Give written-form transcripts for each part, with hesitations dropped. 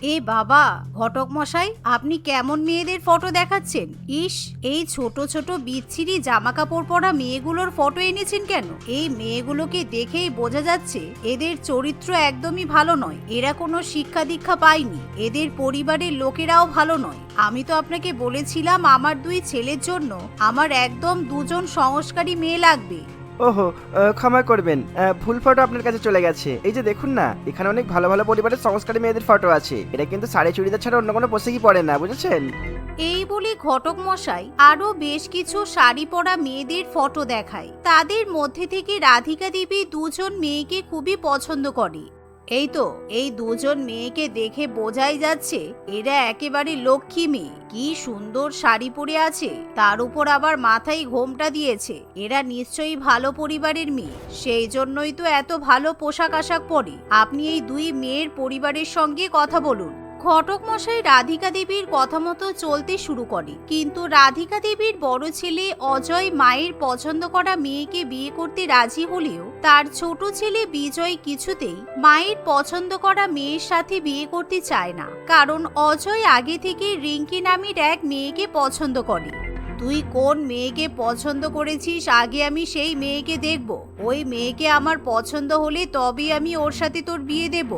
এ বাবা, ঘটক মশাই, আপনি কেমন মেয়েদের ফটো দেখাচ্ছেন? ইস, এই ছোট ছোট বিচ্ছিরি জামা কাপড় পরা মেয়েগুলোর ফটো এনেছেন কেন? এই মেয়েগুলোকে দেখেই বোঝা যাচ্ছে এদের চরিত্র একদমই ভালো নয়। এরা কোনো শিক্ষা দীক্ষা পায়নি, এদের পরিবারের লোকেরাও ভালো নয়। আমি তো আপনাকে বলেছিলাম আমার 2 ছেলের জন্য আমার একদম 2জন সংস্কারী মেয়ে লাগবে। ওহো, ক্ষমা করবেন, ভুল ফটো আপনার কাছে চলে গেছে। এই যে দেখুন না, এখানে অনেক ভালো ভালো পরিবারের সংস্কারী মেয়েদের ফটো আছে। এটা কিন্তু শাড়ি চুড়িদার ছাড়া অন্য কোনো পোশাকই পরে না, বুঝেছেন? এই বলে ঘটক মশাই আরো বেশ কিছু শাড়ি পরা মেয়েদের ফটো দেখায়। তাদের মধ্যে থেকে রাধিকা দেবী 2জন মেয়েকে খুবই পছন্দ করে। এই তো, এই 2জন মেয়েকে দেখে বোঝাই যাচ্ছে এরা একেবারে লক্ষ্মী মেয়ে। কি সুন্দর শাড়ি পরে আছে, তার উপর আবার মাথায় ঘোমটা দিয়েছে। এরা নিশ্চয়ই ভালো পরিবারের মেয়ে, সেই জন্যই তো এত ভালো পোশাক আশাক পরে। আপনি এই 2 মেয়ের পরিবারের সঙ্গে কথা বলুন। ঘটক মশাই রাধিকা দেবীর কথা মতো চলতে শুরু করে, কিন্তু রাধিকা দেবীর বড় ছেলে অজয় মায়ের পছন্দ করা মেয়েকে বিয়ে করতে রাজি হলেও তার ছোট ছেলে বিজয় কিছুতেই মায়ের পছন্দ করা মেয়ের সাথে বিয়ে করতে চায় না, কারণ অজয় আগে থেকে রিঙ্কি নামের এক মেয়েকে পছন্দ করে। তুই কোন মেয়েকে পছন্দ করেছিস, আগে আমি সেই মেয়েকে দেখব। ওই মেয়েকে আমার পছন্দ হলে তবেই আমি ওর সাথে তোর বিয়ে দেব।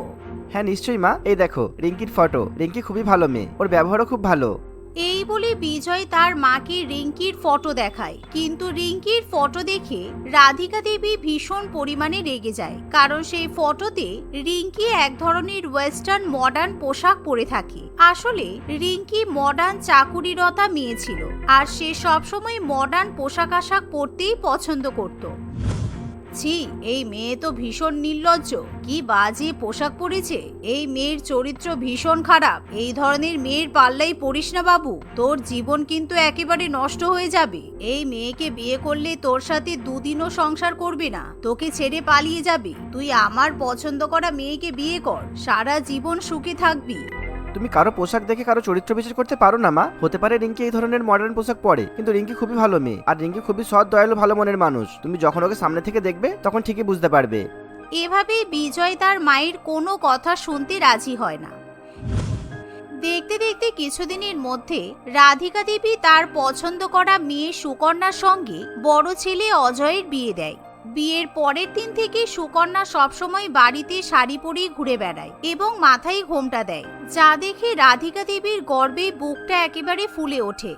হ্যাঁ নিশ্চয়ই মা, এই দেখো রিঙ্কির ফটো। রিঙ্কি খুবই ভালো মেয়ে, ওর ব্যবহারও খুব ভালো। এই বলে বিজয় তার মাকে রিঙ্কির ফটো দেখায়, কিন্তু রিঙ্কির ফটো দেখে রাধিকা দেবী ভীষণ পরিমাণে রেগে যায়, কারণ সেই ফটোতে রিঙ্কি এক ধরনের ওয়েস্টার্ন মডার্ন পোশাক পরে থাকে। আসলে রিঙ্কি মডার্ন চাকুরিরতা মেয়ে ছিল, আর সে সবসময় মডার্ন পোশাক আশাক পরতেই পছন্দ করত। ছি, এই মেয়ে তো ভীষণ নির্লজ্জ, কি বাজে পোশাক পরেছে। এই মেয়ের চরিত্র ভীষণ খারাপ। এই ধরনের মেয়ের পাল্লাই পড়িস না বাবু, তোর জীবন কিন্তু একেবারে নষ্ট হয়ে যাবে। এই মেয়েকে বিয়ে করলে তোর সাথে 2 দিনও সংসার করবে না, তোকে ছেড়ে পালিয়ে যাবে। তুই আমার পছন্দ করা মেয়েকে বিয়ে কর, সারা জীবন সুখে থাকবি। তুমি কারো পোশাক দেখে কারো চরিত্র বিচার করতে পারো না মা। হতে পারে রিঙ্কি এই ধরনের মডার্ন পোশাক পরে, কিন্তু রিঙ্কি খুবই ভালো মেয়ে, আর রিঙ্কি খুবই সৎ, দয়ালু, ভালো মনের মানুষ। তুমি যখন ওকে সামনে থেকে দেখবে তখন ঠিকই বুঝতে পারবে। এভাবে বিজয় তার মায়ের কোনো কথা শুনতে রাজি হয় না। দেখতে দেখতে কিছুদিনের মধ্যে রাধিকা দেবী তার পছন্দ করা মেয়ে সুকন্যার সঙ্গে বড় ছেলে অজয়ের বিয়ে দেয়। বিয়ের পরের দিন থেকে সুকন্যা সবসময় বাড়িতে শাড়ি পরেই ঘুরে বেড়ায় এবং মাথায় ঘোমটা দেয়, যা দেখে রাধিকা দেবীর গর্বে বুকটা একেবারে ফুলে ওঠে।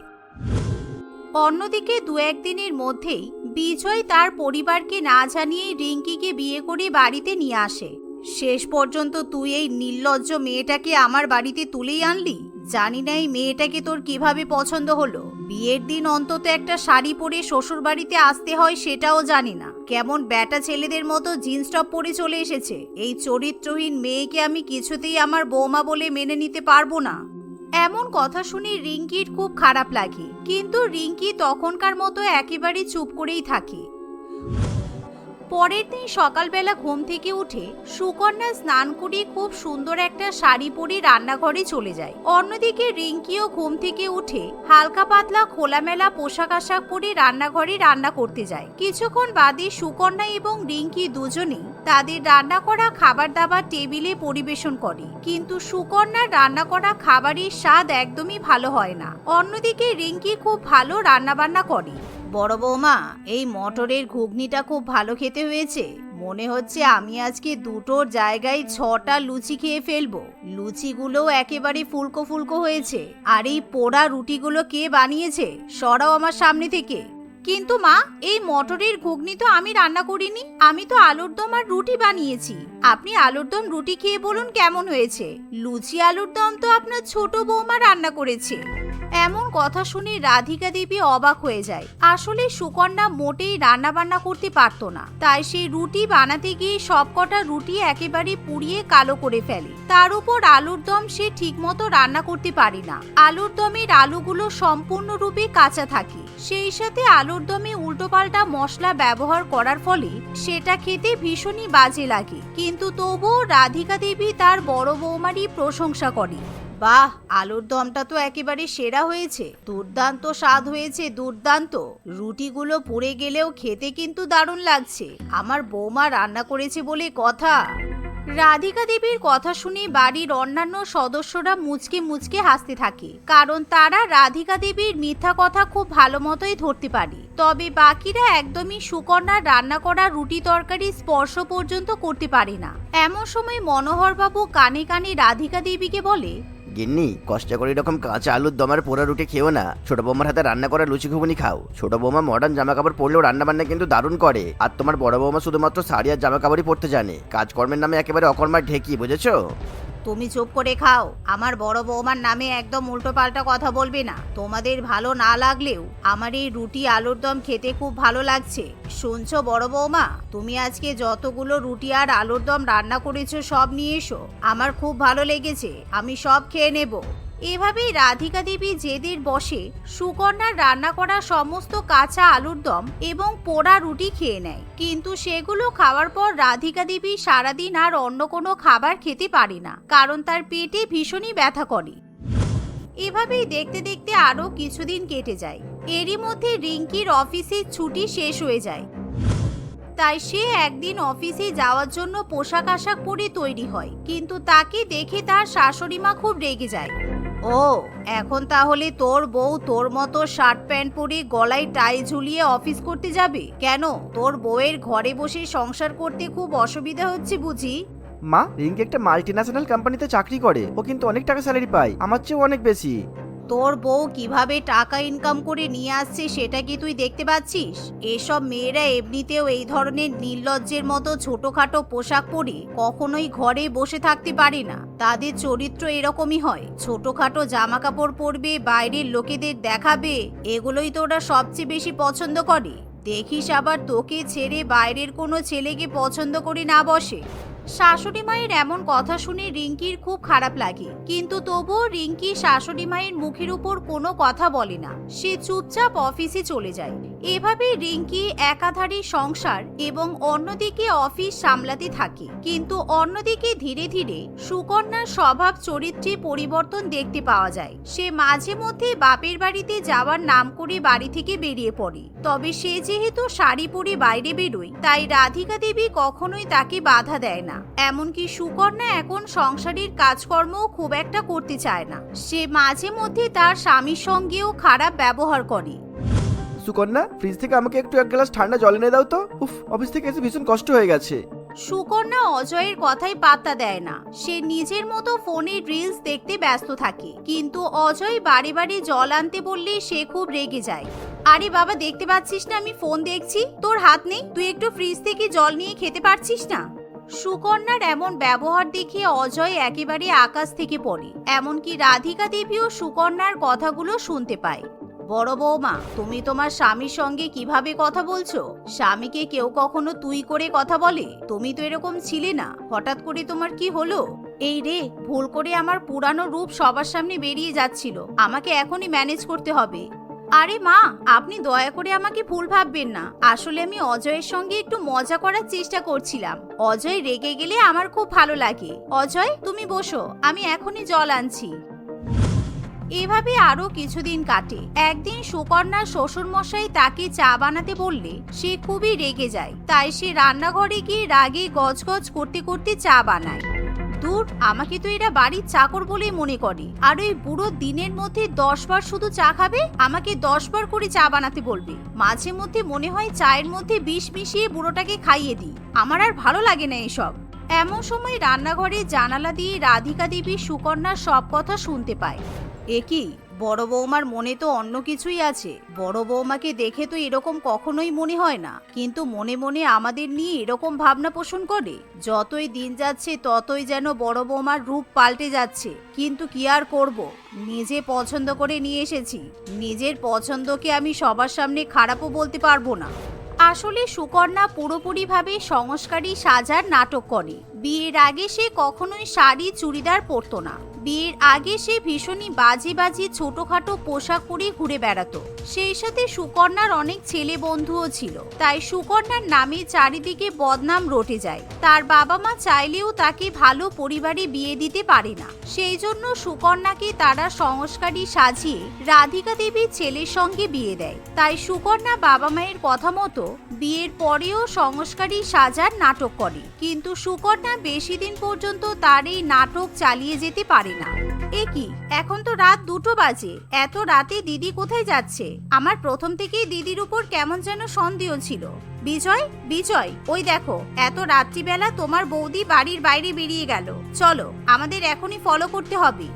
অন্যদিকে 2-1 দিনের মধ্যেই বিজয় তার পরিবারকে না জানিয়ে রিঙ্কিকে বিয়ে করে বাড়িতে নিয়ে আসে। শেষ পর্যন্ত তুই এই নির্লজ্জ মেয়েটাকে আমার বাড়িতে তুলেই আনলি। জানি না এই মেয়েটাকে তোর কিভাবে পছন্দ হলো। বিয়ের দিন অন্তত একটা শাড়ি পরে শ্বশুর বাড়িতে আসতে হয় সেটাও জানি না, কেমন ব্যাটা ছেলেদের মতো জিন্স টপ পরে চলে এসেছে। এই চরিত্রহীন মেয়েকে আমি কিছুতেই আমার বৌমা বলে মেনে নিতে পারবো না। এমন কথা শুনে রিঙ্কির খুব খারাপ লাগে, কিন্তু রিঙ্কি তখনকার মতো একেবারে চুপ করেই থাকে। পরের দিন সকালবেলা ঘুম থেকে উঠে সুকন্যা স্নান করে খুব সুন্দর একটা শাড়ি পরে রান্নাঘরে চলে যায়। অন্যদিকে রিঙ্কিও ঘুম থেকে উঠে হালকা পাতলা খোলামেলা পোশাক আশাক পরে রান্নাঘরে রান্না করতে যায়। কিছুক্ষণ বাদে সুকন্যা এবং রিঙ্কি দুজনেই তাদের রান্না করা খাবার দাবার টেবিলে পরিবেশন করে, কিন্তু সুকন্যার রান্না করা খাবারের স্বাদ একদমই ভালো হয় না। অন্যদিকে রিঙ্কি খুব ভালো রান্না বান্না করে। বড় বৌমা, এই মটরের ঘুগনিটা খুব ভালো খেতে হয়েছে। মনে হচ্ছে আমি আজকে 2টোর জায়গায় 6টা লুচি খেয়ে ফেলবো। লুচিগুলো একেবারে ফুলকো ফুলকো হয়েছে। আর এই পোড়া রুটিগুলো কে বানিয়েছে? সরাও আমার সামনে থেকে। কিন্তু মা, এই মটরের ঘুগনি তো আমি রান্না করিনি, আমি তো আলুর দম আর রুটি বানিয়েছি। আপনি আলুর দম রুটি খেয়ে বলুন কেমন হয়েছে। লুচি আলুর দম তো আপনার ছোট বৌমা রান্না করেছে। এমন কথা শুনে রাধিকা দেবী অবাক হয়ে যায়। আসলে সুকন্যা মোটেই রান্না বান্না করতে পারতো না, তাই সেই রুটি বানাতে গিয়ে সবকটা রুটি একেবারে পুড়িয়ে কালো করে ফেলে। তার উপর আলুর দম সে ঠিকমতো রান্না করতে পারে না। আলুর দমের আলুগুলো সম্পূর্ণরূপে কাঁচা থাকে, সেই সাথে আলুর দমে উল্টোপাল্টা মশলা ব্যবহার করার ফলে সেটা খেতে ভীষণই বাজে লাগে। কিন্তু তবুও রাধিকা দেবী তার বড় বৌমারই প্রশংসা করে। বাহ, আলুর দমটা তো একেবারে সেরা হয়েছে, দুর্দান্ত স্বাদ হয়েছে, দুর্দান্ত। রুটিগুলো পুড়ে গেলেও খেতে কিন্তু দারুণ লাগছে। আমার বৌমা রান্না করেছে বলে কথা। রাধিকা দেবীর কথা শুনে বাড়ির অন্যান্য সদস্যরা মুচকে মুচকে হাসতে থাকে, কারণ তারা রাধিকা দেবীর মিথ্যা কথা খুব ভালো মতোই ধরতে পারে। তবে বাকিরা একদমই সুকন্যার রান্না করা রুটি তরকারি স্পর্শ পর্যন্ত করতে পারে না। এমন সময় মনোহরবাবু কানে কানে রাধিকা দেবীকে বলে, গিন্নি, কষ্ট করে এরকম কাঁচা আলুর দম আর পোড়া রুটি খেও না, ছোট বৌমার হাতে রান্না করা লুচি ঘুগনি খাও। ছোট বৌমা মডার্ন জামা কাপড় পরলেও রান্না বান্না কিন্তু দারুণ করে, আর তোমার বড় বৌমা শুধুমাত্র শাড়ি আর জামা কাপড়ই পরতে জানে, কাজকর্মের নামে একেবারে অকর্মার ঢেকি, বুঝেছো? তুমি চুপ করে খাও। আমার বড় বৌমার নামে একদম উল্টো পাল্টা কথা বলবে না। তোমাদের ভালো না লাগলেও আমার এই রুটি আলুর দম খেতে খুব ভালো লাগছে। শুনছো বড় বৌমা, তুমি আজকে যতগুলো রুটি আর আলুর দম রান্না করেছো সব নিয়ে এসো, আমার খুব ভালো লেগেছে, আমি সব খেয়ে নেব। এভাবেই রাধিকা দেবী জেদের বসে সুকন্যার রান্না করা সমস্ত কাঁচা আলুর দম এবং পোড়া রুটি খেয়ে নেয়। কিন্তু সেগুলো খাওয়ার পর রাধিকা দেবী সারাদিন আর অন্য কোনো খাবার খেতে পারে না, কারণ তার পেটে ভীষণই ব্যথা করে। এভাবেই দেখতে দেখতে আরো কিছুদিন কেটে যায়। এরই মধ্যে রিঙ্কির অফিসের ছুটি শেষ হয়ে যায়, তাই সে একদিন অফিসে যাওয়ার জন্য পোশাক আশাক পরে তৈরি হয়। কিন্তু তাকে দেখে তার শাশুড়ি মা খুব রেগে যায়। ও, এখন তাহলে তোর বউ তোর মতো শার্ট প্যান্ট পরে গলায় টাই ঝুলিয়ে অফিস করতে যাবে কেন? তোর বউয়ের ঘরে বসে সংসার করতে খুব অসুবিধা হচ্ছে বুঝি? মা, রিঙ্কি একটা মাল্টিন্যাশনাল কোম্পানিতে চাকরি করে, ও কিন্তু অনেক টাকা স্যালারি পায়, আমার চেয়েও অনেক বেশি। তোর বউ কিভাবে টাকা ইনকাম করে নিয়ে আসছে সেটা কি তুই দেখতে পাচ্ছিস? এসব মেয়েরা এমনিতেও এই ধরনের নির্লজ্জের মতো ছোটখাটো পোশাক পরে কখনোই ঘরে বসে থাকতে পারে না। তাদের চরিত্র এরকমই হয়, ছোটখাটো জামা কাপড় পরবে, বাইরের লোকেদের দেখাবে, এগুলোই তো ওরা সবচেয়ে বেশি পছন্দ করে। দেখিস আবার তোকে ছেড়ে বাইরের কোনো ছেলেকে পছন্দ করে না বসে। শাশুড়ি মায়ের এমন কথা শুনে রিঙ্কির খুব খারাপ লাগে, কিন্তু তবুও রিঙ্কি শাশুড়ি মায়ের মুখের উপর কোনো কথা বলে না। সে চুপচাপ অফিসে চলে যায়। এভাবে রিঙ্কি একাধারে সংসার এবং অন্যদিকে অফিস সামলাতে থাকে। কিন্তু অন্যদিকে ধীরে ধীরে সুকন্যার স্বভাব চরিত্রে পরিবর্তন দেখতে পাওয়া যায়। সে মাঝে মধ্যে বাপের বাড়িতে যাওয়ার নাম করে বাড়ি থেকে বেরিয়ে পড়ে। তবে সে যেহেতু শাড়ি পরে বাইরে বেরোয়, তাই রাধিকা দেবী কখনোই তাকে বাধা দেয় না। এমনকি সুকন্যা এখন সংসারের কাজকর্মও খুব একটা করতে চায় না। সে মাঝে মধ্যে তার স্বামীর সঙ্গেও খারাপ ব্যবহার করে। সুকন্যা, ফ্রিজ থেকে আমাকে একটু এক গ্লাস ঠান্ডা জল এনে দাও তো। উফ, অফিস থেকে এসে ভীষণ কষ্ট হয়ে গেছে। সুকন্যা অজয়ের কথাই পাত্তা দেয় না। সে নিজের মতো ফোনে রিলস দেখতে ব্যস্ত থাকে। কিন্তু অজয় বারে বারে জল আনতে বললে সে খুব রেগে যায়। আরে বাবা, দেখতে পাচ্ছিস না আমি ফোন দেখছি? তোর হাত নেই? তুই একটু ফ্রিজ থেকে জল নিয়ে খেতে পারছিস না? সুকন্যার এমন ব্যবহার দেখে অজয় একেবারে আকাশ থেকে পড়ে। এমনকি রাধিকা দেবীও সুকন্যার কথাগুলো শুনতে পায়। বড় বৌমা, তুমি তোমার স্বামীর সঙ্গে কিভাবে কথা বলছো? স্বামীকে কেউ কখনো তুই করে কথা বলে? তুমি তো এরকম ছিলে না, হঠাৎ করে তোমার কি হলো? এই রে, ভুল করে আমার পুরানো রূপ সবার সামনে বেরিয়ে যাচ্ছিল, আমাকে এখনই ম্যানেজ করতে হবে। আরে মা, আপনি দয়া করে আমাকে ভুল ভাববেন না। আসলে আমি অজয়ের সঙ্গে একটু মজা করার চেষ্টা করছিলাম। অজয় রেগে গেলে আমার খুব ভালো লাগে। অজয়, তুমি বসো, আমি এখনই জল আনছি। এভাবে আরো কিছুদিন কাটে। একদিন সুকন্যার শ্বশুর মশাই তাকে চা বানাতে বললে সে খুবই রেগে যায়। তাই সে রান্নাঘরে গিয়ে রাগে গজগজ করতে করতে চা বানায়। দূর, আমাকে তো এরা বাড়ির চাকর বলেই মনে করে। আর ওই বুড়ো দিনের মধ্যে 10 বার শুধু চা খাবে, আমাকে 10 বার করে চা বানাতে বলবে। মাঝে মধ্যে মনে হয় চায়ের মধ্যে বিষ মিশিয়ে বুড়োটাকে খাইয়ে দিই। আমার আর ভালো লাগে না এসব। এমন সময় রান্নাঘরে জানালা দিয়ে রাধিকা দেবী সুকন্যার সব কথা শুনতে পায়। এ কি, বড় বৌমার মনে তো অন্য কিছুই আছে। বড় বৌমাকে দেখে তো এরকম কখনোই মনে হয় না, কিন্তু মনে মনে আমাদের নিয়ে এরকম ভাবনা পোষণ করে। যতই দিন যাচ্ছে ততই যেন বড় বৌমার রূপ পাল্টে যাচ্ছে। কিন্তু কি আর করব, নিজে পছন্দ করে নিয়ে এসেছি। নিজের পছন্দকে আমি সবার সামনে খারাপও বলতে পারবো না। আসলে সুকন্যা পুরোপুরিভাবে সংস্কারী সাজার নাটক করে। বিয়ের আগে সে কখনোই শাড়ি চুড়িদার পরতো না। বিয়ের আগে সে ভীষণই বাজে বাজে ছোটখাটো পোশাক পরে ঘুরে বেড়াতো। সেই সাথে সুকন্যার অনেক ছেলে বন্ধুও ছিল, তাই সুকন্যার নামে চারিদিকে বদনাম রটে যায়। তার বাবা মা চাইলেও তাকে ভালো পরিবারে বিয়ে দিতে পারে না। সেই জন্য সুকন্যাকে তারা সংস্কারী সাজিয়ে রাধিকা দেবীর ছেলের সঙ্গে বিয়ে দেয়। তাই সুকন্যা বাবা মায়ের কথা মতো বিয়ের পরেও সংস্কারী সাজার নাটক করে, কিন্তু সুকন্যা বেশি দিন পর্যন্ত তার এই নাটক চালিয়ে যেতে পারে না। এ কি, এখন তো রাত 2টো বাজে, এত রাতে দিদি কোথায় যাচ্ছে? আমার প্রথম থেকেই দিদির উপর কেমন যেন সন্দেহ ছিল। বিজয়, বিজয়, ওই দেখো, এত রাত্রিবেলা তোমার বৌদি বাড়ির বাইরে বেরিয়ে গেল। চলো, আমাদের এখনই ফলো করতে হবে।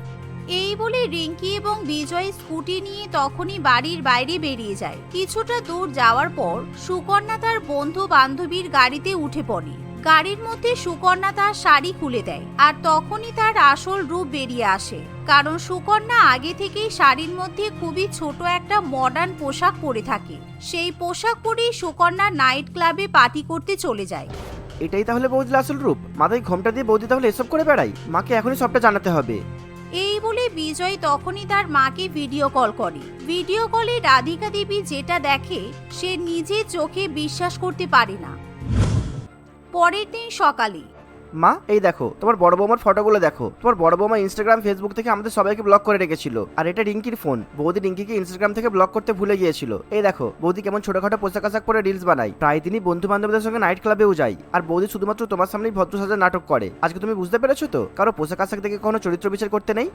এই বলে রিঙ্কি এবং বিজয় স্কুটি নিয়ে তখনই বাড়ির বাইরে বেরিয়ে যায়। কিছুটা দূর যাওয়ার পর সুকন্যা তার বন্ধু বান্ধবীর গাড়িতে উঠে পড়ে। গাড়ির মধ্যে সুকন্যা তার শাড়ি খুলে দেয়, আর তখনই তার আসল রূপ বেরিয়ে আসে। কারণ সুকন্যা আগে থেকেই শাড়ির মধ্যে খুবই ছোট একটা মডার্ন পোশাক পরে থাকে। সেই পোশাক পরেই সুকন্যা নাইট ক্লাবে পার্টি করতে চলে যায়। এটাই তাহলে বৌদির আসল রূপ? মাথায় ঘোমটা দিয়ে বৌদি তাহলে এসব করে বেড়াই? মাকে এখনই সবটা জানাতে হবে। এই বলে বিজয় তখনই তার মাকে ভিডিও কল করে। ভিডিও কলে রাধিকা দেবী যেটা দেখে সে নিজের চোখে বিশ্বাস করতে পারে না। পরের দিন সকালে, মা, এই দেখো তোমার বড় বৌমার ফটোগুলো দেখো। তোমার বড় বৌমা ইনস্টাগ্রাম ফেসবুক থেকে আমাদের সবাইকে ব্লক করে রেখেছিল, আর এটা রিঙ্কির ফোন। বৌদি রিঙ্কিকে ইনস্টাগ্রাম থেকে ব্লক করতে ভুলে গিয়েছিল। এই দেখো বৌদি কেমন ছোটখাটো পোশাক আশাক পরে রিলস বানায়, প্রায় তিনি বন্ধু বান্ধবদের সঙ্গে নাইট ক্লাবেও যায়। আর বৌদি শুধুমাত্র তোমার সামনেই ভদ্র সাজার নাটক করে। আজকে তুমি বুঝতে পেরেছো তো, কারো পোশাক আশাক দেখে কোনো চরিত্র বিচার করতে নেই।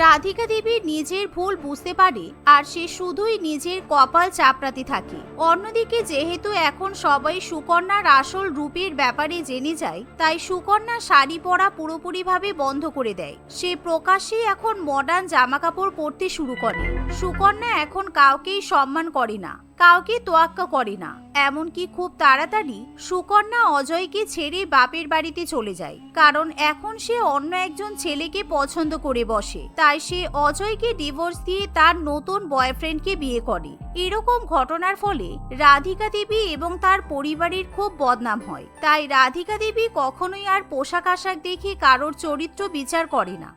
রাধিকা দেবী নিজের ভুল বুঝতে পারে, আর সে শুধুই নিজের কপাল চাপড়াতে থাকে। অন্যদিকে যেহেতু এখন সবাই সুকন্যার আসল রূপের ব্যাপারে জেনে যায়, তাই সুকন্যা শাড়ি পরা পুরোপুরিভাবে বন্ধ করে দেয়। সে প্রকাশ্যে এখন মডার্ন জামা কাপড় পরতে শুরু করে। সুকন্যা এখন কাউকেই সম্মান করে না, কাউকে তোয়াক্কা করে না। এমনকি খুব তাড়াতাড়ি সুকন্যা অজয়কে ছেড়ে বাপের বাড়িতে চলে যায়, কারণ এখন সে অন্য একজন ছেলেকে পছন্দ করে বসে। তাই সে অজয়কে ডিভোর্স দিয়ে তার নতুন বয়ফ্রেন্ডকে বিয়ে করে। এরকম ঘটনার ফলে রাধিকা দেবী এবং তার পরিবারের খুব বদনাম হয়। তাই রাধিকা দেবী কখনোই আর পোশাক আশাক দেখে কারোর চরিত্র বিচার করে না।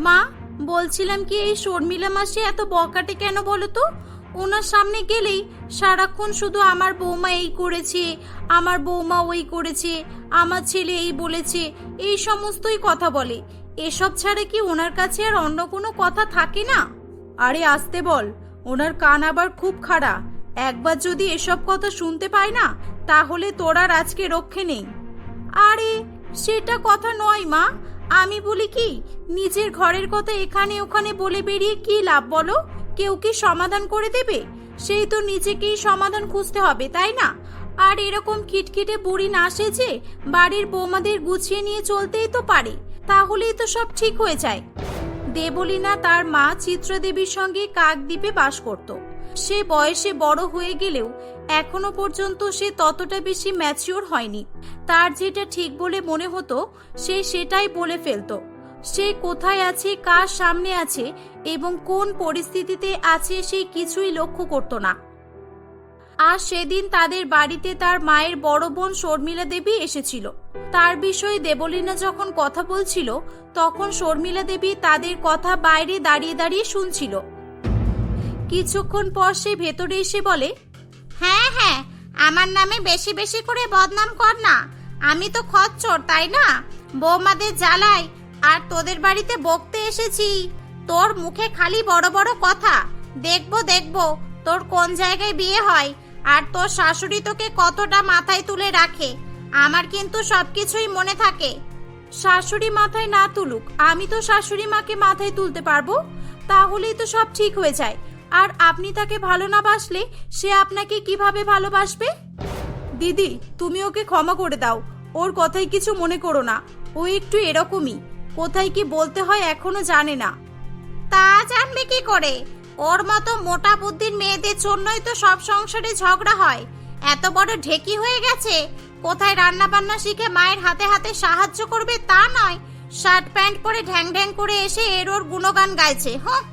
মা, বলছিলাম কি, এই শর্মিলা মাসি এত বকাটে কেন বলো তো? ওনার সামনে গেলেই সারাক্ষণ শুধু আমার বৌমা এই করেছে, আমার বৌমা ওই করেছে, আমার ছেলে এই বলেছে, এই সমস্তই কথা বলে। এসব ছাড়া কি ওনার কাছে আর অন্য কোনো কথা থাকে না? আরে আসতে বল, ওনার কান আবার খুব খাড়া। একবার যদি এসব কথা শুনতে পায় না, তাহলে তোর আর আজকে রক্ষে নেই। আরে সেটা কথা নয় মা, আমি বলি কি, নিজের ঘরের কথা এখানে ওখানে বলে বেরিয়ে কি লাভ বলো? কেউ কি সমাধান করে দেবে? সেই তো নিজেকেই সমাধান খুঁজতে হবে, তাই না? আর এরকম খিটখিটে বুড়ি না সেজে বাড়ির বৌমাদের গুছিয়ে নিয়ে চলতেই তো পারে, তাহলেই তো সব ঠিক হয়ে যায়। দেবলীনা তার মা চিত্রদেবীর সঙ্গে কাকদ্বীপে বাস করত। সে বয়সে বড় হয়ে গেলেও এখনো পর্যন্ত সে ততটা বেশি ম্যাচিওর হয়নি। তার যেটা ঠিক বলে মনে হতো সে সেটাই বলে ফেলতো। সে কোথায় আছে, কার সামনে আছে এবং কোন পরিস্থিতিতে আছে সে কিছুই লক্ষ্য করত না। আর সেদিন তাদের বাড়িতে তার মায়ের বড় বোন শর্মিলা দেবী এসেছিল। তার বিষয়ে দেবলীনা যখন কথা বলছিল, তখন শর্মিলা দেবী তাদের কথা বাইরে দাঁড়িয়ে দাঁড়িয়ে শুনছিল। কিছুক্ষণ পর সে ভেতরে এসে বলে, হ্যাঁ হ্যাঁ, আমার নামে বেশি বেশি করে বদনাম কর না। আমি তো খচ্চর, তাই না? বৌমাদের জ্বালাই আর তোদের বাড়িতে বকতে এসেছি। তোর মুখে খালি বড় বড় কথা। দেখবো দেখবো তোর কোন জায়গায় বিয়ে হয়, আর তোর শাশুড়ি তোকে কতটা মাথায় তুলে রাখে। আমার কিন্তু সবকিছুই মনে থাকে। শাশুড়ি মাথায় না তুলুক, আমি তো শাশুড়ি মাকে মাথায় তুলতে পারবো। তাহলেই তো সব ঠিক হয়ে যায়। আর আপনি তাকে ভালো না বাসলে সে আপনাকে কিভাবে ভালোবাসবে? দিদি, তুমি ওকে ক্ষমা করে দাও। ওর কথাই কিছু মনে করো না। ও একটু এরকমই, কোথায় কি বলতে হয় এখনো জানে না। তা জানবে কি করে? ওর মতো মোটা বুদ্ধির মেয়েদের জন্যই তো সব সংসারে ঝগড়া হয়। এত বড় ঢেকি হয়ে গেছে, কোথায় রান্না বান্না শিখে মায়ের হাতে হাতে সাহায্য করবে তা নয়, শার্ট প্যান্ট পরে ঢ্যাং ঢ্যাং করে এসে এর ওর গুণগান গাইছে। হ্যাঁ,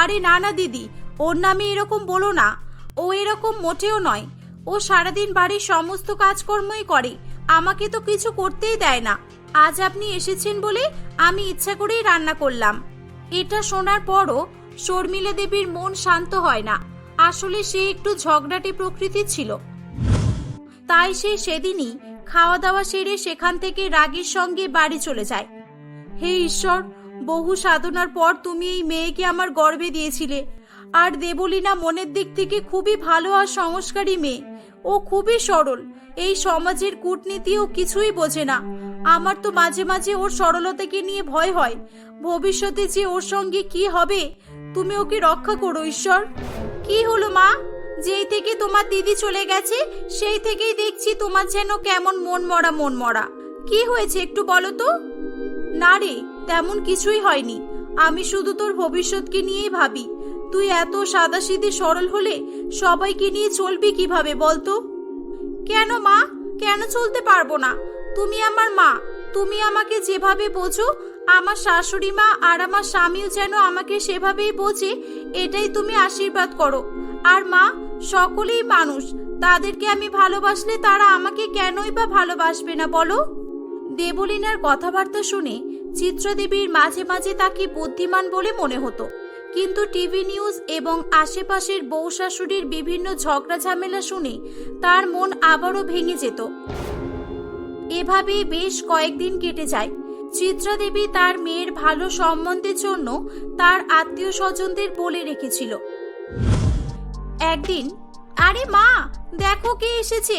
আরে না না দিদি, ওর নামে এরকম বলো না। ও এরকম মোটেও নয়। ও সারাদিন বাড়ির সমস্ত কাজকর্মই করে, আমাকে তো কিছু করতেই দেয় না। আজ আপনি এসেছেন বলে আমি ইচ্ছা করেই রান্না করলাম। এটা শোনার পরও শর্মিলা দেবীর মন শান্ত হয় না। আসলে সে একটু ঝগড়াটে প্রকৃতির ছিল, তাই সে সেদিনই খাওয়া দাওয়া সেরে সেখান থেকে রাগের সঙ্গে বাড়ি চলে যায়। হে ঈশ্বর, বহু সাধনার পর তুমি এই মেয়েকে আমার গর্ভে দিয়েছিলে। আর দেবলীনা মনের দিক থেকে খুবই ভালো আর সংস্কারী মেয়ে। ও খুবই সরল, এই সমাজের কূটনীতিও কিছুই বোঝে না। আমার তো মাঝে মাঝে ওর সরলতাকে নিয়ে ভয় হয়, ভবিষ্যতে যে ওর সঙ্গে কি হবে। তুমি ওকে রক্ষা করো ঈশ্বর। কি হলো মা? যেই থেকে তোমার দিদি চলে গেছে সেই থেকেই দেখছি তোমার যেন কেমন মন মরা। কি হয়েছে একটু বলো তো। না রে, তেমন কিছুই হয়নি। আমি শুধু তোর ভবিষ্যৎকে নিয়েই ভাবি। তুই এত সাদাসিধে সরল হলে সবাইকে নিয়ে চলবি কিভাবে বলতো? কেন মা, কেন চলতে পারবো না? তুমি আমার মা, তুমি আমাকে যেভাবে বোঝো, আমার শাশুড়ি মা আর আমার স্বামীও যেন আমাকে সেভাবেই বোঝে, এটাই তুমি আশীর্বাদ করো। আর মা, সকলেই মানুষ, তাদেরকে আমি ভালোবাসলে তারা আমাকে কেনই বা ভালোবাসবে না বলো? দেবলীনার কথাবার্তা শুনে চিত্রাদেবীর মাঝে মাঝে তাকে বুদ্ধিমান বলে মনে হতো, কিন্তু টিভি নিউজ এবং আশেপাশের বউ শাশুড়ির বিভিন্ন ঝগড়া ঝামেলা শুনে তার মন আবারও ভেঙে যেত। এভাবে বেশ কয়েকদিন কেটে যায়। চিত্রাদেবী তার মেয়ের ভালো সম্বন্ধের জন্য তার আত্মীয় স্বজনদের বলে রেখেছিল। একদিন, আরে মা, দেখো কে এসেছে,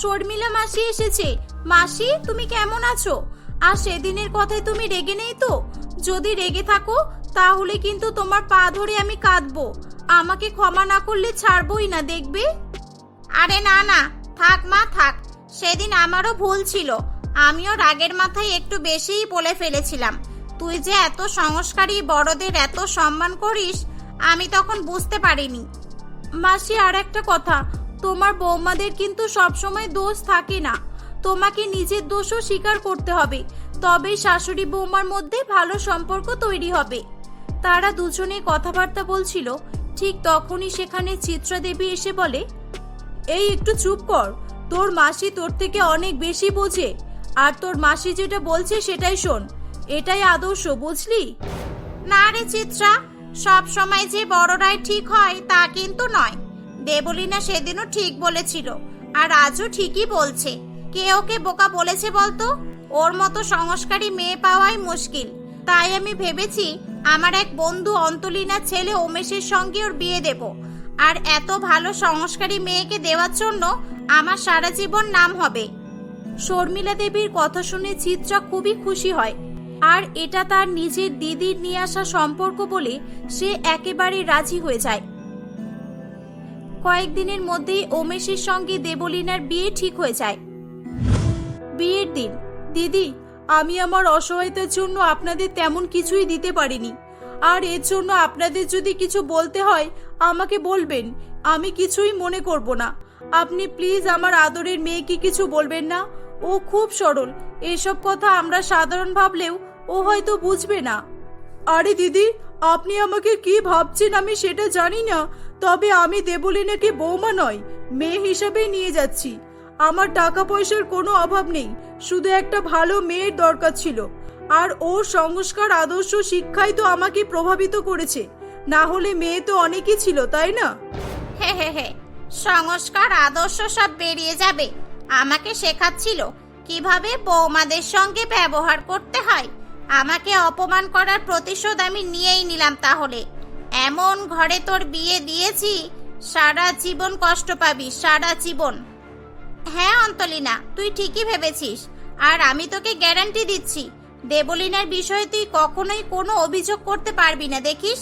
শর্মিলা মাসি এসেছে। মাসি, তুমি কেমন আছো? আর সেদিনের কথায় তুমি রেগে নেই তো? যদি রেগে থাকো তাহলে কিন্তু তোমার পা ধরে আমি কাঁদবো। আমাকে ক্ষমা না করলে ছাড়বই না, দেখবে। আরে না না, থাক মা থাক, সেদিন আমারও ভুল ছিল। আমিও রাগের মাথায় একটু বেশিই বলে ফেলেছিলাম। তুই যে এত সংস্কারী, বড়দের এত সম্মান করিস, আমি তখন বুঝতে পারিনি। মাসি, আর একটা কথা, তোমার বৌমাদের কিন্তু সবসময় দোষ থাকে না। তোমাকে নিজের দোষও স্বীকার করতে হবে, তবেই শাশুড়ি বৌমার মধ্যে ভালো সম্পর্ক তৈরি হবে। তারা দুজনে কথাবার্তা বলছিল, ঠিক তখনই সেখানে চিত্রাদেবী এসে বলে, এই একটু চুপ কর, তোর মাসি তোর থেকে অনেক বেশি বোঝে। আর তোর মাসি যেটা বলছে সেটাই শোন, এটাই আদর্শ, বুঝলি? না রে চিত্রা, সব সময় যে বড়রাই ঠিক হয় তা কিন্তু নয়। দেবলীনা সেদিনও ঠিক বলেছিল, আর আজও ঠিকই বলছে। কে ওকে বোকা বলেছে বলতো? ওর মতো সংস্কারী মেয়ে পাওয়াই মুশকিল। তাই আমি ভেবেছি আমার এক বন্ধু অন্তলীনার ছেলে উমেশের সঙ্গে ওর বিয়ে দেব। আর এত ভালো সংস্কারী মেয়েকে দেওয়ার জন্য আমার সারা জীবন নাম হবে। শর্মিলা দেবীর কথা শুনে চিত্রা খুবই খুশি হয়। আর এটা তার নিজের দিদির নিয়ে আসা সম্পর্ক বলে সে একেবারে রাজি হয়ে যায়। কয়েকদিনের মধ্যেই উমেশের সঙ্গে দেবলীনার বিয়ে ঠিক হয়ে যায়। বিয়ের দিন, দিদি, আমি আমার অসহায়তার জন্য আপনাদের তেমন কিছুই দিতে পারিনি। আর এর জন্য আপনাদের যদি কিছু বলতে হয় আমাকে বলবেন, আমি কিছুই মনে করব না। আপনি প্লিজ আমার আদরের মেয়েকে কিছু বলবেন না। ও খুব সরল, এসব কথা আমরা সাধারণ ভাবলেও ও হয়তো বুঝবে না। আরে দিদি, আপনি আমাকে কি ভাবছেন আমি সেটা জানি না, তবে আমি দেবলীনাকে বৌমা নয়, মেয়ে হিসাবেই নিয়ে যাচ্ছি। আমার টাকা পয়সার কোনো অভাব নেই, শুধু একটা ভালো মেয়ের দরকার ছিল। আর ওর সংস্কার, আদর্শ, শিক্ষাই তো আমাকে প্রভাবিত করেছে। না হলে মেয়ে তো অনেকই ছিল, তাই না? হে হে হে, সংস্কার, আদর্শ সব বেরিয়ে যাবে। আমাকে শেখাচ্ছিল কিভাবে বৌমাদের সঙ্গে ব্যবহার করতে হয়। আমাকে অপমান করার প্রতিশোধ আমি নিয়েই নিলাম। তাহলে এমন ঘরে তোর বিয়ে দিয়েছি, সারা জীবন কষ্ট পাবি, সারা জীবন। হ্যাঁ অন্তলীনা, তুই ঠিকই ভেবেছিস। আর আমি তোকে গ্যারান্টি দিচ্ছি, দেবলীনার বিষয়ে তুই কখনোই কোনো অভিযোগ করতে পারবি না, দেখিস।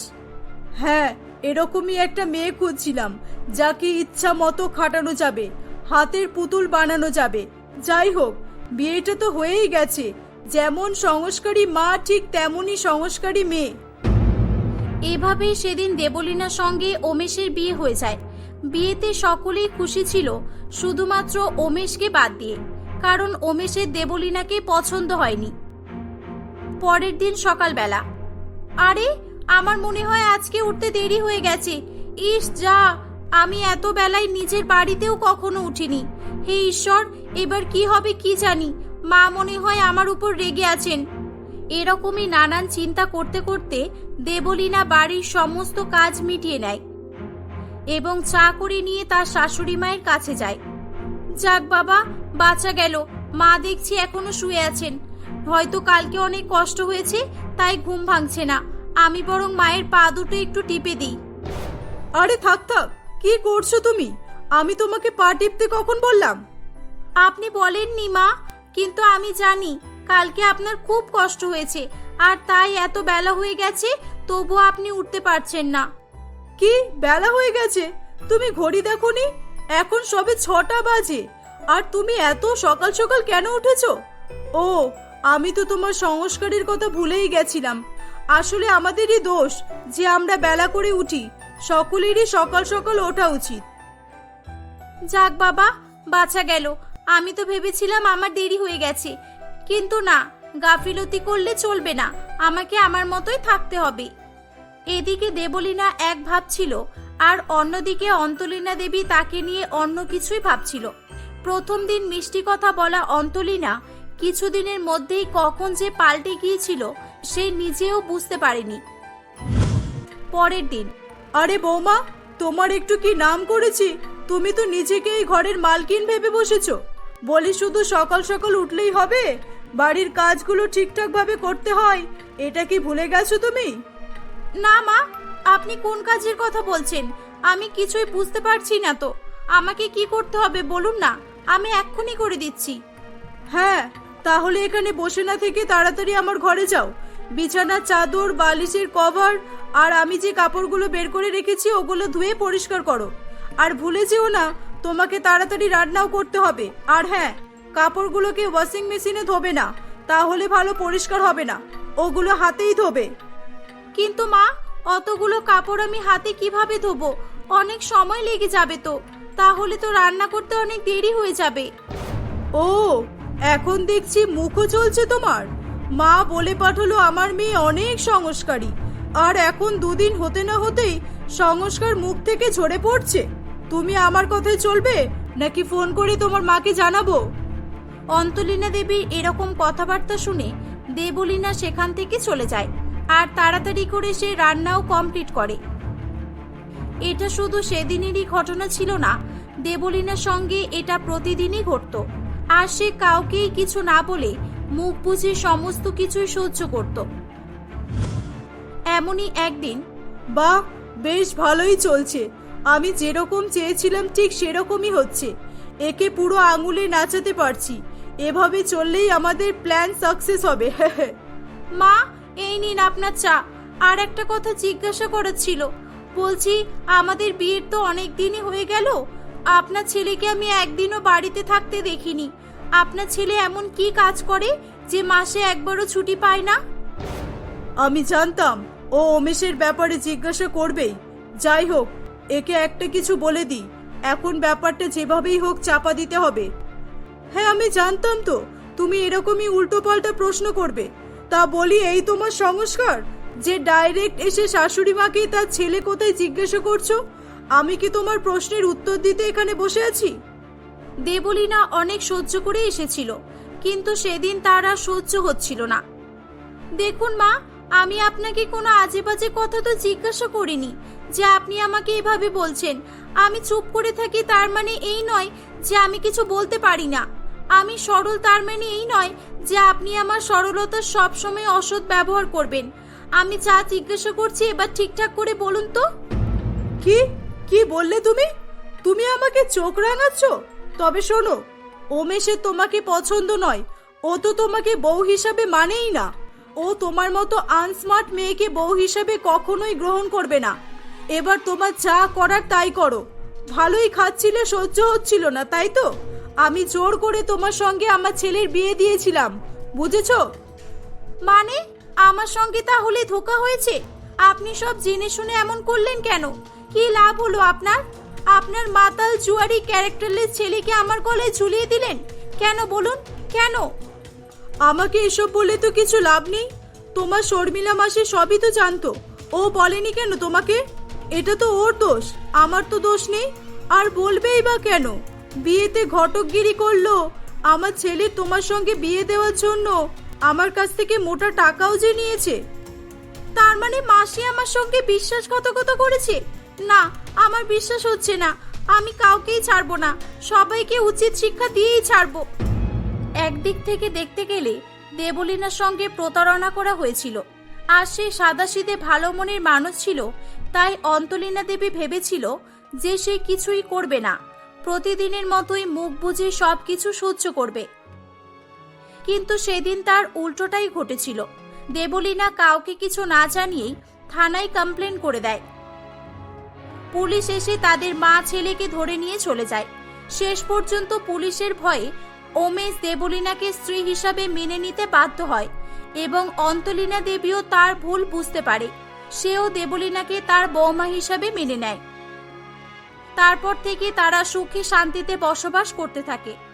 হ্যাঁ, এরকমই একটা মেয়ে খুঁজছিলাম, যাকে ইচ্ছা মতো খাটানো যাবে, হাতের পুতুল বানানো যাবে। যাই হোক, বিয়েটা তো হয়েই গেছে। যেমন সংস্কারী মা, ঠিক তেমনই সংস্কারী মেয়ে। এভাবেই সেদিন দেবলীনার সঙ্গে উমেশের বিয়ে হয়ে যায়। বিয়েতে সকলেই খুশি ছিল, শুধুমাত্র উমেশকে বাদ দিয়ে, কারণ উমেশের দেবলীনাকে পছন্দ হয়নি। পরের দিন সকালবেলা, আরে আমার মনে হয় আজকে উঠতে দেরি হয়ে গেছে। ইস যা, আমি এত বেলায় নিজের বাড়িতেও কখনো উঠিনি। হে ঈশ্বর, এবার কি হবে কি জানি। মা মনে হয় আমার উপর রেগে আছেন। এরকমই নানান চিন্তা করতে করতে দেবলীনা বাড়ির সমস্ত কাজ মিটিয়ে নেয় এবং চা করে নিয়ে তার শাশুড়ি মায়ের কাছে যায়। যাক বাবা, বাঁচা গেল। মা দেখছি এখনো শুয়ে আছেন, হয়তো কালকে অনেক কষ্ট হয়েছে তাই ঘুম ভাঙছে না। আমি বরং মায়ের পা দুটো একটু টিপে দিই। আরে থাক থাক, কি করছো তুমি? আমি তোমাকে পা টিপতে কখন বললাম? আপনি বলেননি মা, কিন্তু আমি জানি কালকে আপনার খুব কষ্ট হয়েছে আর তাই এত বেলা হয়ে গেছে তবুও আপনি উঠতে পারছেন না। কি বেলা হয়ে গেছে? তুমি ঘড়ি দেখোনি? এখন সবে 6টা বাজে, আর তুমি এত সকাল সকাল কেন উঠেছো? ও, আমি তো তোমার সংস্কারের কথা ভুলেই গেছিলাম। আসলে আমাদেরই দোষ যে আমরা বেলা করে উঠি। সকলেরই সকাল সকাল ওঠা উচিত। যাক বাবা, বাঁচা গেল। আমি তো ভেবেছিলাম আমার দেরি হয়ে গেছে, কিন্তু না, গাফিলতি করলে চলবে না, আমাকে আমার মতোই থাকতে হবে। এদিকে দেবলীনা এক ভাবছিল আর অন্যদিকে অন্তলীনা দেবী তাকে নিয়ে অন্য কিছুই ভাবছিল। প্রথম দিন মিষ্টি কথা বলা অন্তলীনা কিছুদিনের মধ্যেই কখন যে পাল্টে গিয়েছিল সে নিজেও বুঝতে পারেনি। পরের দিন, আরে বৌমা, তোমার একটু কি নাম করেছি? তুমি তো নিজেকে এই ঘরের মালকিন ভেবে বসেছো। বলি শুধু সকাল সকাল উঠলেই হবে? বাড়ির কাজগুলো ঠিকঠাক ভাবে করতে হয়, এটা কি ভুলে গেছো তুমি? না মা, আপনি কোন কাজের কথা বলছেন? আমি কিছুই বুঝতে পারছি না তো। আমাকে কি করতে হবে বলুন না, আমি এক্ষুনি করে দিচ্ছি। হ্যাঁ, তাহলে এখানে বসে না থেকে তাড়াতাড়ি আমার ঘরে যাও। বিছানার চাদর, বালিশের কভার আর আমি যে কাপড়গুলো বের করে রেখেছি ওগুলো ধুয়ে পরিষ্কার করো। আর ভুলে যেও না, তোমাকে তাড়াতাড়ি রান্নাও করতে হবে। আর হ্যাঁ, কাপড়গুলোকে ওয়াশিং মেশিনে ধোবে না, তাহলে ভালো পরিষ্কার হবে না। ওগুলো হাতেই ধোবে। কিন্তু মা, অতগুলো কাপড় আমি হাতে কিভাবে ধোবো? অনেক সময় লেগে যাবে তো। তাহলে তো রান্না করতে অনেক দেরি হয়ে যাবে। ও, এখন দেখছি মুখও চলছে তোমার। মা বলে পাঠালো আমার মেয়ে অনেক সংস্কারী, আর এখন দুদিন হতে না হতেই সংস্কার মুখ থেকে ঝরে পড়ছে। তুমি আমার কথায় চলবে নাকি ফোন করে তোমার মাকে জানাবো? অন্তলীনা দেবীর এরকম কথাবার্তা শুনে দেবলীনা সেখান থেকে চলে যায় আর তাড়াতাড়ি করে সে রান্নাও কমপ্লিট করে। এটা শুধু সেদিনেরই ঘটনা ছিল না, দেবলীনার সঙ্গে এটা প্রতিদিনই ঘটতো। আর সে কাউকেই কিছু না বলে মুখ বুজে সমস্ত কিছুই সহ্য করত। এমনই একদিন, বাহ, বেশ ভালোই চলছে। আমি যেরকম চেয়েছিলাম ঠিক সেরকমই হচ্ছে। একে পুরো আঙুলে নাচাতে পারছি। এভাবে চললেই আমাদের প্ল্যান সাকসেস হবে। মা, এই নিন আপনার চা। আর একটা কথা জিজ্ঞাসা করার ছিল। বলছি, আমাদের বিয়ের তো অনেক দিনই হয়ে গেল, আপনার ছেলেকে আমি একদিনও বাড়িতে থাকতে দেখিনি। আপনার ছেলে এমন কি কাজ করে যে মাসে একবারও ছুটি পায় না? আমি জানতাম ও উমেশের ব্যাপারে জিজ্ঞাসা করবেই। যাই হোক, একে একটা কিছু বলে দিই, এখন ব্যাপারটা যেভাবেই হোক চাপা দিতে হবে। হ্যাঁ, আমি জানতাম তো তুমি এরকমই উল্টোপাল্টা প্রশ্ন করবে। তা বলি, এই তোমার সংস্কার যে ডাইরেক্ট এসে শাশুড়ি মাকে তার ছেলে কোথায় জিজ্ঞাসা করছো? আমি কি তোমার প্রশ্নের উত্তর দিতে এখানে বসে আছি? দেবলীনা অনেক সহ্য করে এসেছিল, কিন্তু সেদিন তার আর সহ্য হচ্ছিল না। দেখুন মা, আমি আপনাকে কোনো আজে বাজে কথা তো জিজ্ঞাসা করিনি যে আপনি আমাকে এভাবে বলছেন। আমি চুপ করে থাকি তার মানে এই নয় যে আমি কিছু বলতে পারি না। আমি সরল তার মানে এই নয় যে আপনি আমার সরলতার সবসময় অসৎ ব্যবহার করবেন। আমি যা জিজ্ঞাসা করছি এবার ঠিকঠাক করে বলুন তো। কি কি বললে তুমি? তুমি আমাকে চোখ রাঙাচ্ছ? তবে শোনো, উমেশের তোমাকে পছন্দ নয়। ও তো তোমাকে বউ হিসাবে মানেই না। ও তোমার মতো আনস্মার্ট মেয়েকে বউ হিসাবে কখনোই গ্রহণ করবে না। এবার তোমার যা করার তাই করো। ভালোই খাচ্ছিলে, সহ্য হচ্ছিল না, তাই তো? আমি জোর করে তোমার সঙ্গে আমার ছেলের বিয়ে দিয়েছিলাম, বুঝেছো? মানে আমার সঙ্গে তাহলে ধোঁকা হয়েছে? আপনি সব জেনে শুনে এমন করলেন কেন? কি লাভ হলো আপনার? আপনার মাতাল জুয়ারি ক্যারেক্টারলেস ছেলেকে আমার গলায় ঝুলিয়ে দিলেন কেন বলুন? কেন? আমাকে এসব বলে তো কিছু লাভ নেই। তোমার শর্মিলা মাসি সবই তো জানতো। ও বলেনি কেন তোমাকে? এটা তো ওর দোষ, আমার তো দোষ নেই। আর বলবেই বা কেন? বিয়েতে ঘটকগিরি করলো আমার ছেলে তোমার সঙ্গে বিয়ে দেওয়ার জন্য আমার কাছ থেকে মোটা টাকাও যে নিয়েছে। তার মানে মাসি আমার সঙ্গে বিশ্বাসঘাতকতা করেছে? না, আমার বিশ্বাস হচ্ছে না। আমি কাউকেই ছাড়বো না, সবাইকে উচিত শিক্ষা দিয়েই ছাড়বো। একদিক থেকে দেখতে গেলে দেবলীনার সঙ্গে প্রতারণা করা হয়েছিল, আর সে সাদাসিধে ভালো মনের মানুষ ছিল, তাই অন্তলীনা দেবী ভেবেছিল যে সে কিছুই করবে না, প্রতিদিনের মতোই মুখ বুজে সবকিছু সহ্য করবে। কিন্তু সেদিন তার উল্টোটাই ঘটেছিল। দেবলীনা কাউকে কিছু না জানিয়েই থানায় কমপ্লেন করে দেয়। পুলিশ এসে তাদের মা ছেলেকে ধরে নিয়ে চলে যায়। শেষ পর্যন্ত পুলিশের ভয়ে উমেশ দেবলীনাকে স্ত্রী হিসাবে মেনে নিতে বাধ্য হয় এবং অন্তলীনা দেবীও তার ভুল বুঝতে পারে। সেও দেবলীনাকে তার বৌমা হিসাবে মেনে নেয়। তারপর থেকে তারা সুখে শান্তিতে বসবাস করতে থাকে।